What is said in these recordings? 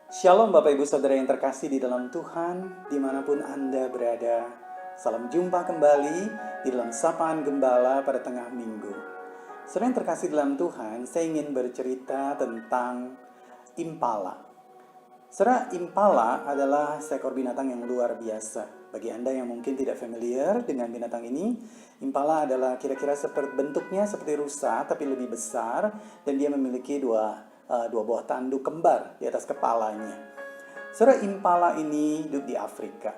Shalom Bapak Ibu Saudara yang terkasih di dalam Tuhan, dimanapun Anda berada. Salam jumpa kembali di dalam Sapaan Gembala pada tengah minggu. Saudara yang terkasih dalam Tuhan, saya ingin bercerita tentang impala. Saudara, impala adalah seekor binatang yang luar biasa. Bagi Anda yang mungkin tidak familiar dengan binatang ini, impala adalah kira-kira bentuknya seperti rusa tapi lebih besar, dan dia memiliki dua buah tanduk kembar di atas kepalanya. Saudara, impala ini hidup di Afrika.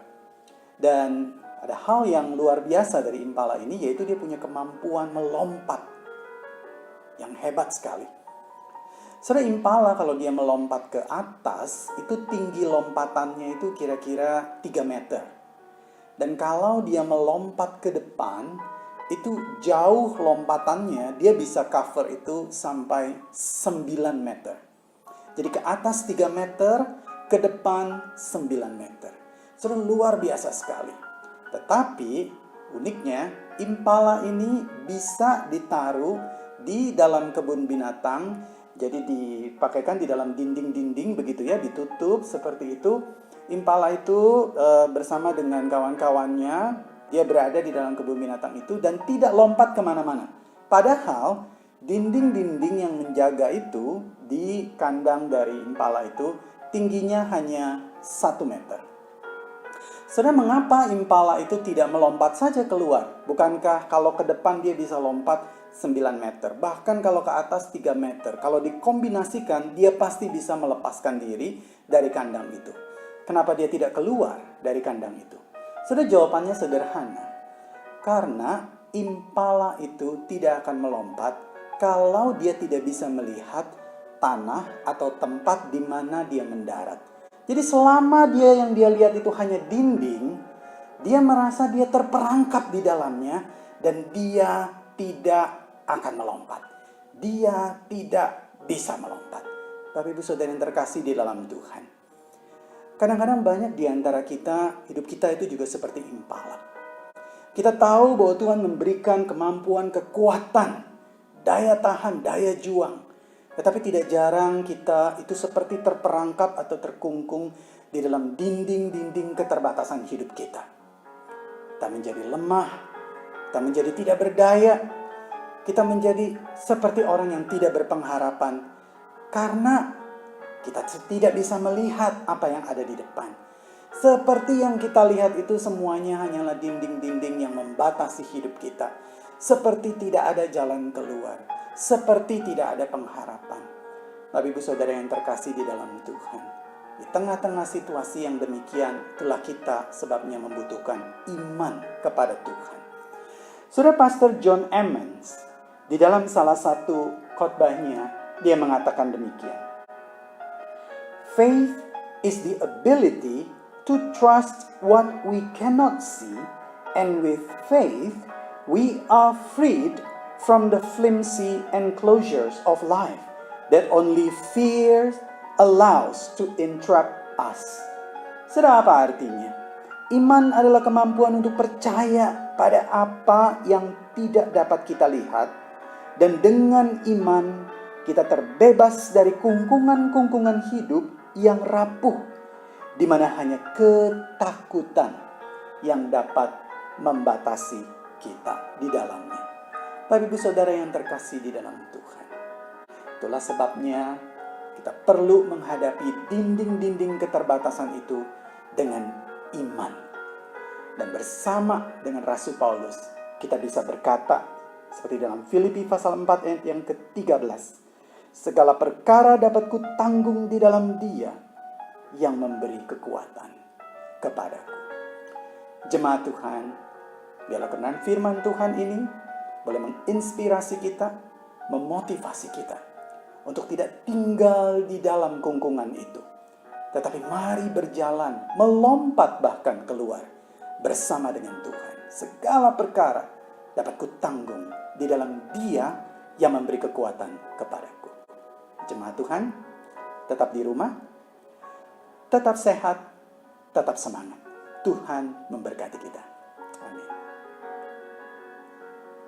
Dan ada hal yang luar biasa dari impala ini, yaitu dia punya kemampuan melompat yang hebat sekali. Saudara, impala kalau dia melompat ke atas, itu tinggi lompatannya itu kira-kira 3 meter. Dan kalau dia melompat ke depan, itu jauh lompatannya, dia bisa cover itu sampai 9 meter. Jadi ke atas 3 meter, ke depan 9 meter. Saudara, luar biasa sekali. Tetapi uniknya, impala ini bisa ditaruh di dalam kebun binatang. Jadi dipakaikan di dalam dinding-dinding begitu ya, ditutup seperti itu. Impala itu bersama dengan kawan-kawannya, dia berada di dalam kebun binatang itu dan tidak lompat kemana-mana. Padahal dinding-dinding yang menjaga itu di kandang dari impala itu tingginya hanya 1 meter. Saudara, mengapa impala itu tidak melompat saja keluar? Bukankah kalau ke depan dia bisa lompat 9 meter? Bahkan kalau ke atas 3 meter. Kalau dikombinasikan, dia pasti bisa melepaskan diri dari kandang itu. Kenapa dia tidak keluar dari kandang itu? Saudara, jawabannya sederhana. Karena impala itu tidak akan melompat kalau dia tidak bisa melihat tanah atau tempat di mana dia mendarat. Jadi selama yang dia lihat itu hanya dinding, dia merasa dia terperangkap di dalamnya dan dia tidak akan melompat. Dia tidak bisa melompat. Bapak Ibu Saudara yang terkasih di dalam Tuhan, kadang-kadang banyak di antara kita, hidup kita itu juga seperti impala. Kita tahu bahwa Tuhan memberikan kemampuan, kekuatan, daya tahan, daya juang. Tetapi tidak jarang kita itu seperti terperangkap atau terkungkung di dalam dinding-dinding keterbatasan hidup kita. Kita menjadi lemah, kita menjadi tidak berdaya, kita menjadi seperti orang yang tidak berpengharapan karena kita tidak bisa melihat apa yang ada di depan. Seperti yang kita lihat itu semuanya hanyalah dinding-dinding yang membatasi hidup kita. Seperti tidak ada jalan keluar. Seperti tidak ada pengharapan. Bapak Ibu Saudara yang terkasih di dalam Tuhan, di tengah-tengah situasi yang demikian, itulah kita sebabnya membutuhkan iman kepada Tuhan. Saudara, Pastor John Emmons di dalam salah satu khotbahnya, dia mengatakan demikian. Faith is the ability to trust what we cannot see, and with faith, we are freed from the flimsy enclosures of life that only fear allows to entrap us. Saudara, apa artinya? Iman adalah kemampuan untuk percaya pada apa yang tidak dapat kita lihat, dan dengan iman kita terbebas dari kungkungan-kungkungan hidup yang rapuh, di mana hanya ketakutan yang dapat membatasi kita di dalamnya. Bapak Ibu Saudara yang terkasih di dalam Tuhan, itulah sebabnya kita perlu menghadapi dinding-dinding keterbatasan itu dengan iman. Dan bersama dengan Rasul Paulus, kita bisa berkata seperti dalam Filipi pasal 4 ayat yang ke-13, segala perkara dapat kutanggung di dalam Dia yang memberi kekuatan kepadaku. Jemaat Tuhan, biarlah kebenaran firman Tuhan ini boleh menginspirasi kita, memotivasi kita untuk tidak tinggal di dalam kungkungan itu. Tetapi mari berjalan, melompat bahkan keluar bersama dengan Tuhan. Segala perkara dapat kutanggung di dalam Dia yang memberi kekuatan kepadaku. Jemaat Tuhan, tetap di rumah, tetap sehat, tetap semangat. Tuhan memberkati kita.